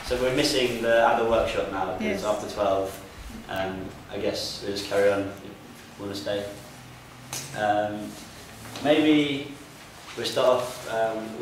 So we're missing the other workshop now because Yes. it's after 12. I guess we'll just carry on if you want to stay. Maybe we'll start off.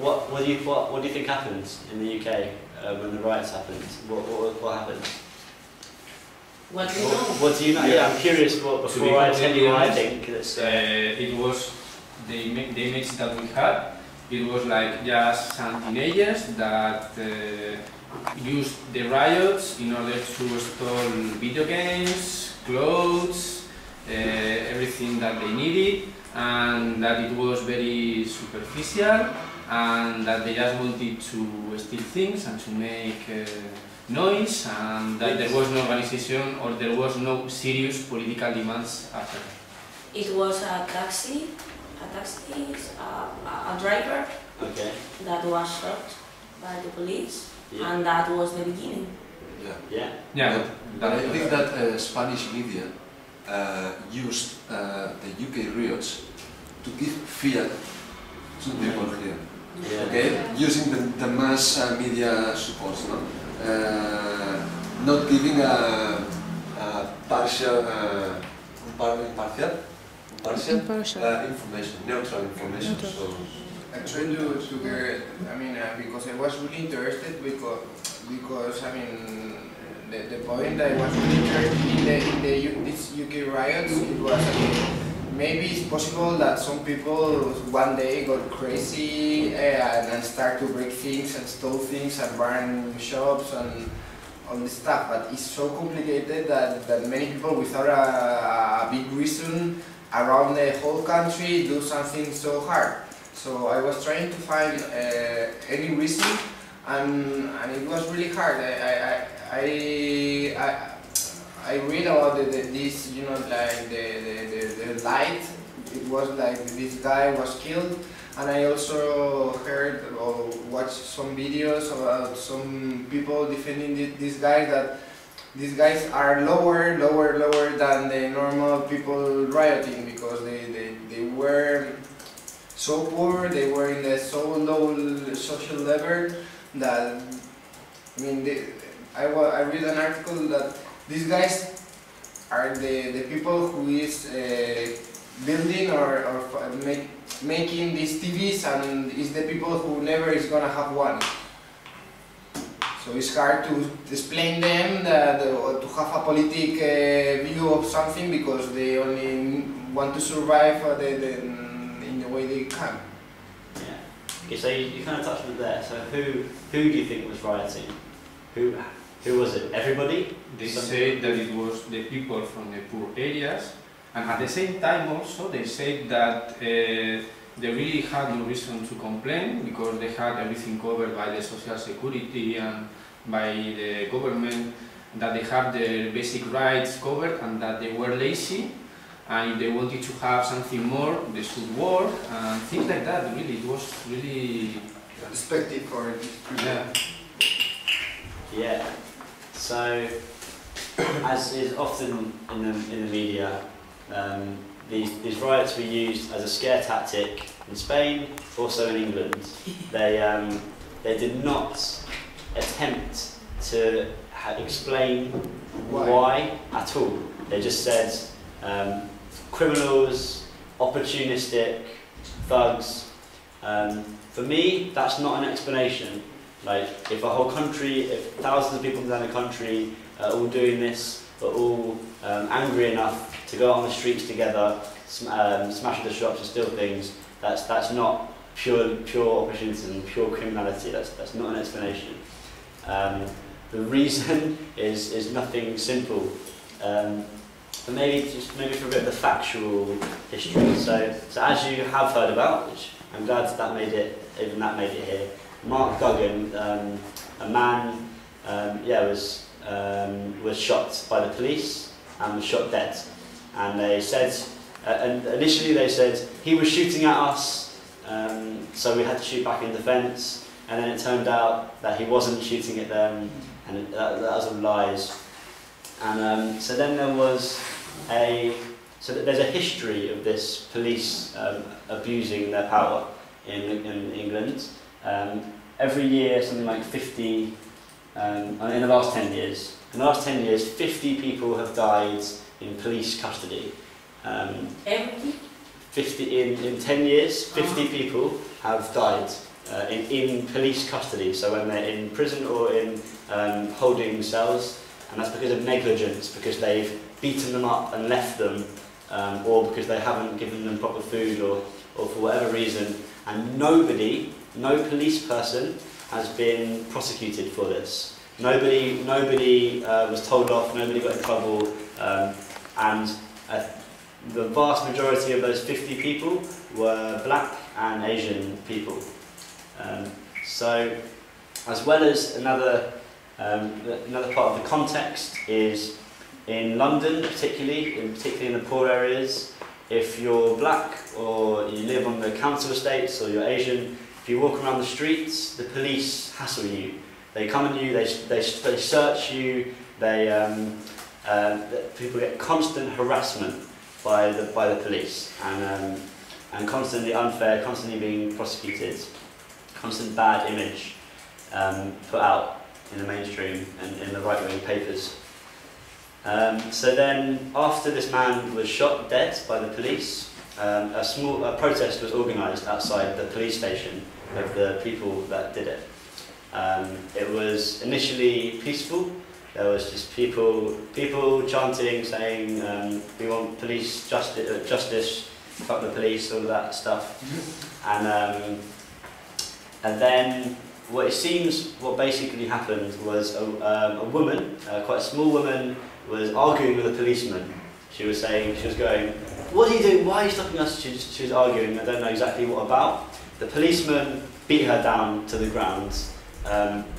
What do you think happens in the UK when the riots happened? What happened? What do you know? What do you know? Yeah, I'm curious. Before I tell you what I think, it was the image that we had. It was like just some teenagers that used the riots in order to steal video games, clothes, everything that they needed, and that it was very superficial, and that they just wanted to steal things and to make noise, and that there was no organization or there was no serious political demands after. It was a driver that was shot by the police, and that was the beginning. Yeah. But I think that Spanish media used the UK riots to give fear to people here. Okay, using the mass media support, no? Not giving a partial, information, neutral information. So I tried to get, because I was really interested because I mean the point I was really interested in these UK riots, it was maybe it's possible that some people one day got crazy and start to break things and steal things and burn shops and all this stuff, but it's so complicated that many people without a big reason around the whole country do something so hard. So I was trying to find any reason, and it was really hard. I read about this, you know, like the light. It was like this guy was killed, and I also heard or watched some videos about some people defending these guys, that these guys are lower than the normal people rioting, because they were so poor, they were in the so low social level that, I mean, I read an article that these guys are the people who is building or making these TVs, and is the people who never is gonna have one. So it's hard to explain them or to have a politic view of something, because they only want to survive in the way they can. Yeah. Okay, so you kind of touched on it there. So who do you think was rioting? Who was it? Everybody? They said that it was the people from the poor areas, and at the same time also they said that they really had no reason to complain, because they had everything covered by the social security and by the government, that they had their basic rights covered, and that they were lazy, and if they wanted to have something more they should work and things like that. Really, it was really Expected for these people. Yeah. So, as is often in the media, these riots were used as a scare tactic in Spain, also in England. They did not attempt to explain why at all. They just said criminals, opportunistic, thugs. For me, that's not an explanation. Like, if a whole country, if thousands of people in the country are all doing this, are all angry enough to go out on the streets together, smash the shops and steal things, that's not pure opportunism, pure criminality. That's not an explanation. The reason is nothing simple. But maybe for a bit of the factual history. So as you have heard about, which I'm glad that made it here. Mark Duggan, a man, was shot by the police and was shot dead. And they said, initially they said he was shooting at us, so we had to shoot back in defence. And then it turned out that he wasn't shooting at them, and that was all lies. And so then there was there's a history of this police abusing their power in England. Every year, something like 50 in the last 10 years. In the last 10 years, 50 people have died in police custody. In 10 years, 50 people have died in police custody, so when they're in prison or in holding cells, and that's because of negligence, because they've beaten them up and left them, or because they haven't given them proper food, or for whatever reason, and no police person has been prosecuted for this. Nobody was told off, nobody got in trouble, and the vast majority of those 50 people were black and Asian people. So, as well as another part of the context is in London, particularly in the poor areas. If you're black or you live on the council estates or you're Asian, if you walk around the streets, the police hassle you. They come at you, they search you. People get constant harassment by the police, and constantly unfair, constantly being prosecuted, constant bad image put out in the mainstream and in the right-wing papers. So then, after this man was shot dead by the police, a protest was organised outside the police station of the people that did it. It was initially peaceful. There was just people chanting, saying, "We want police justice, fuck the police," all of that stuff. And then what basically happened was a woman, quite a small woman, was arguing with a policeman. She was going, "What are you doing? Why are you stopping us?" She was arguing. I don't know exactly what about. The policeman beat her down to the ground.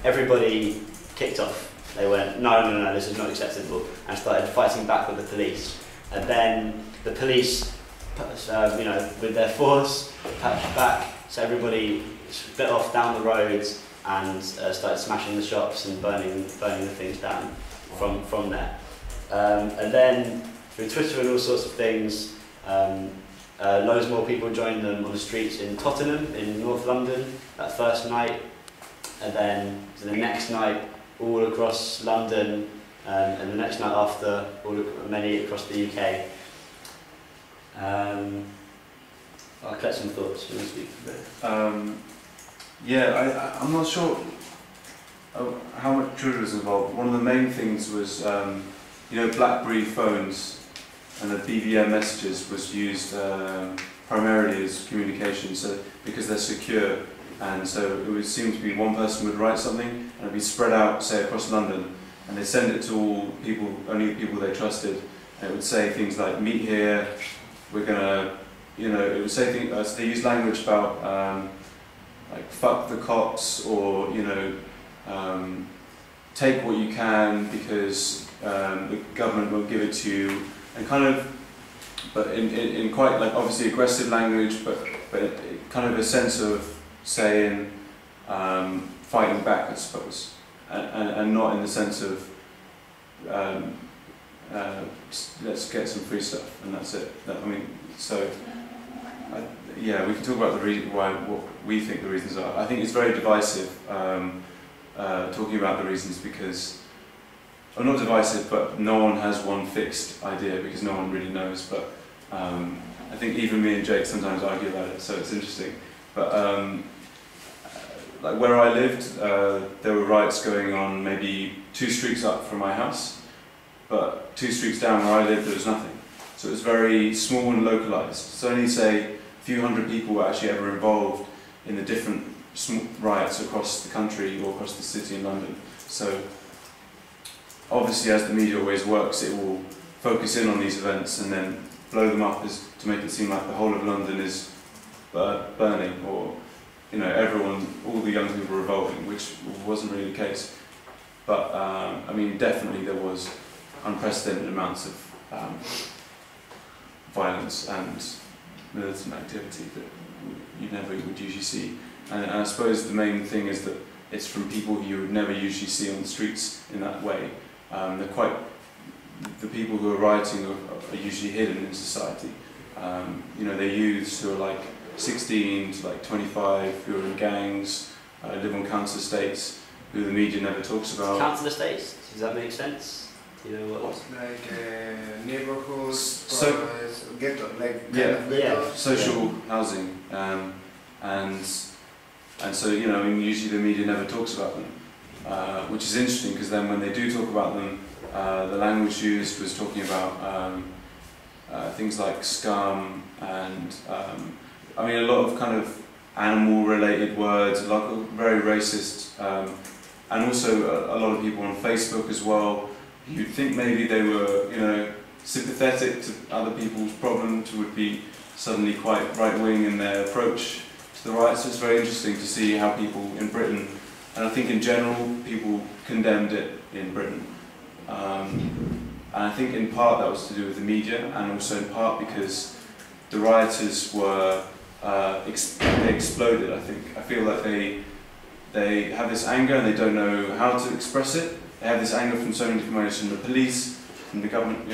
Everybody kicked off. They went, no, this is not acceptable, and started fighting back with the police. And then the police, with their force, patched back. So everybody split off down the roads and started smashing the shops and burning the things down from there. And then through Twitter and all sorts of things, loads more people joined them on the streets in Tottenham, in North London, that first night. And then the next night, all across London, and the next night after, many across the UK. I'll collect some thoughts. You want to speak a bit? Yeah, I'm not sure how much Twitter was involved. One of the main things was, BlackBerry phones and the BBM messages was used primarily as communication, so because they're secure. And so it would seem to be one person would write something and it would be spread out, say, across London, and they send it to only people they trusted, and it would say things like, "Meet here, we're gonna," it would say things, so they use language about, like, "fuck the cops," or, "take what you can because the government won't give it to you," and but in quite, like, obviously aggressive language, but kind of a sense of saying fighting back, I suppose, and not in the sense of let's get some free stuff and that's it. We can talk about the reason what we think the reasons are. I think it's very divisive talking about the reasons because, or not divisive, but no one has one fixed idea because no one really knows. But I think even me and Jake sometimes argue about it, so it's interesting. But like where I lived, there were riots going on maybe 2 streets up from my house, but 2 streets down where I lived there was nothing. So it was very small and localised. So only say a few hundred people were actually ever involved in the different riots across the country or across the city in London. So obviously, as the media always works, it will focus in on these events and then blow them up to make it seem like the whole of London is burning, or all the young people revolting, which wasn't really the case. But definitely there was unprecedented amounts of violence and militant activity that you never would usually see. And I suppose the main thing is that it's from people who you would never usually see on the streets in that way. The people who are rioting are usually hidden in society. They're youths who are like 16 to like 25, who are in gangs, live on council estates, who the media never talks about. Council estates, does that make sense? Do you know what? It's like neighborhoods, So- ghetto, like kind Yeah. of ghetto. Social housing, and so I mean, usually the media never talks about them, which is interesting because then when they do talk about them, the language used was talking about things like scum and I mean a lot of kind of animal-related words, a lot of very racist, and also a lot of people on Facebook as well. You'd think maybe they were, sympathetic to other people's problems, would be suddenly quite right-wing in their approach to the rights. So it's very interesting to see how people in Britain, and I think in general, people condemned it in Britain. And I think in part that was to do with the media, and also in part because the rioters were, they exploded, I think. I feel like they have this anger and they don't know how to express it. They have this anger from so many different ways, from the police, from the government,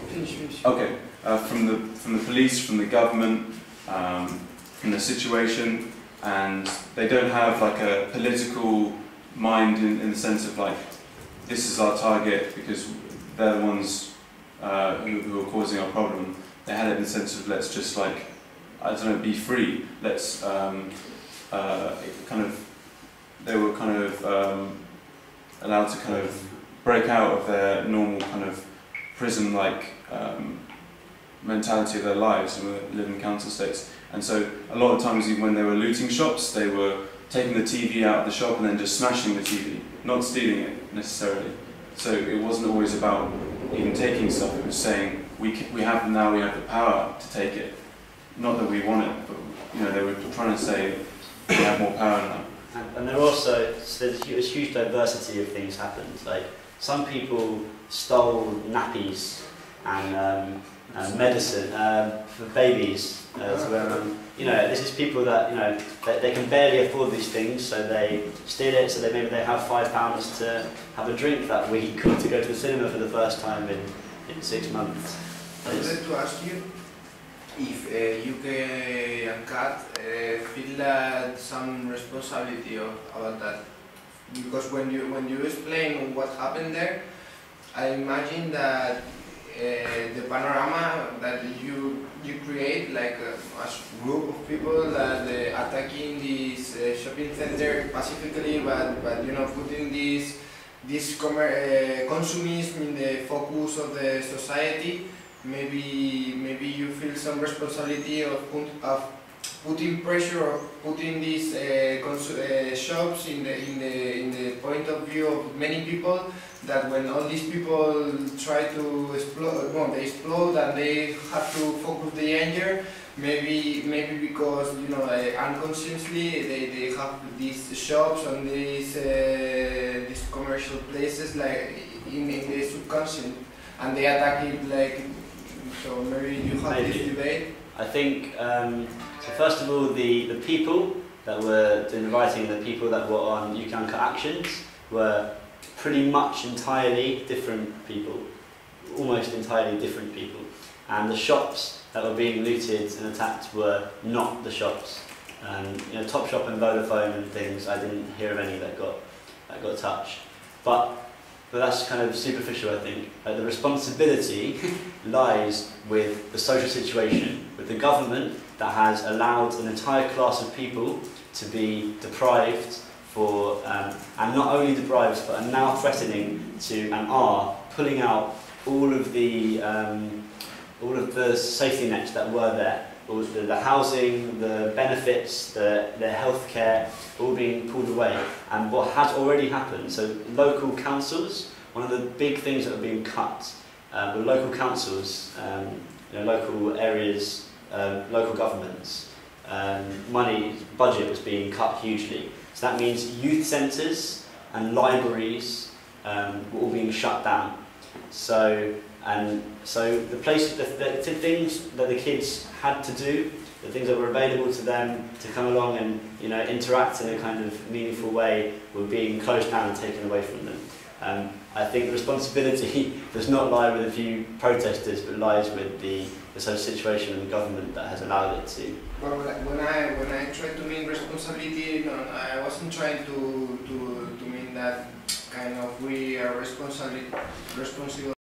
Finish. Okay, from the police, from the government, from the situation, and they don't have like a political mind in the sense of like, this is our target because they're the ones who are causing our problem. They had it in the sense of let's just like, I don't know, be free. Let's they were kind of allowed to kind of break out of their normal kind of prison-like mentality of their lives and were living in council estates. And so a lot of times even when they were looting shops, they were taking the TV out of the shop and then just smashing the TV, not stealing it necessarily. So it wasn't always about even taking stuff, it was saying we have the power to take it. Not that we want it, but they were trying to say we have more power now. And there also, so there's a huge diversity of things happened. Like some people stole nappies and medicine for babies. This is people that they can barely afford these things, so they steal it. So maybe they have £5 to have a drink that week, or to go to the cinema for the first time in 6 months. I would like to ask you if UKuncut feel some responsibility about that, because when you explain what happened there, I imagine that the panorama that you create, like a group of people that attacking this shopping center pacifically, but putting this consumism in the focus of the society. Maybe you feel some responsibility of putting pressure, of putting these shops in the point of view of many people. That when all these people try to explode, they explode and they have to focus the anger. Maybe because unconsciously they have these shops and these commercial places like in the subconscious, and they attack it like. So maybe you have this debate. I think so. First of all, the people that were doing the writing, the people that were on UKuncut actions were pretty much entirely different people, almost entirely different people, and the shops that were being looted and attacked were not the shops. Topshop and Vodafone and things, I didn't hear of any that got touched. But that's kind of superficial, I think. The responsibility lies with the social situation, with the government that has allowed an entire class of people to be deprived and not only deprived, but are now threatening to and are pulling out all of the safety nets that were there. All the housing, the benefits, the healthcare, all being pulled away. And what has already happened, so local councils, one of the big things that are being cut, the local councils, local areas, local governments, budget was being cut hugely. So that means youth centres and libraries were all being shut down. So the things that the kids had to do, the things that were available to them to come along and interact in a kind of meaningful way, were being closed down and taken away from them. I think the responsibility does not lie with a few protesters, but lies with the sort of situation and the government that has allowed it to. But when I tried to mean responsibility, no, I wasn't trying to mean that kind of we are responsible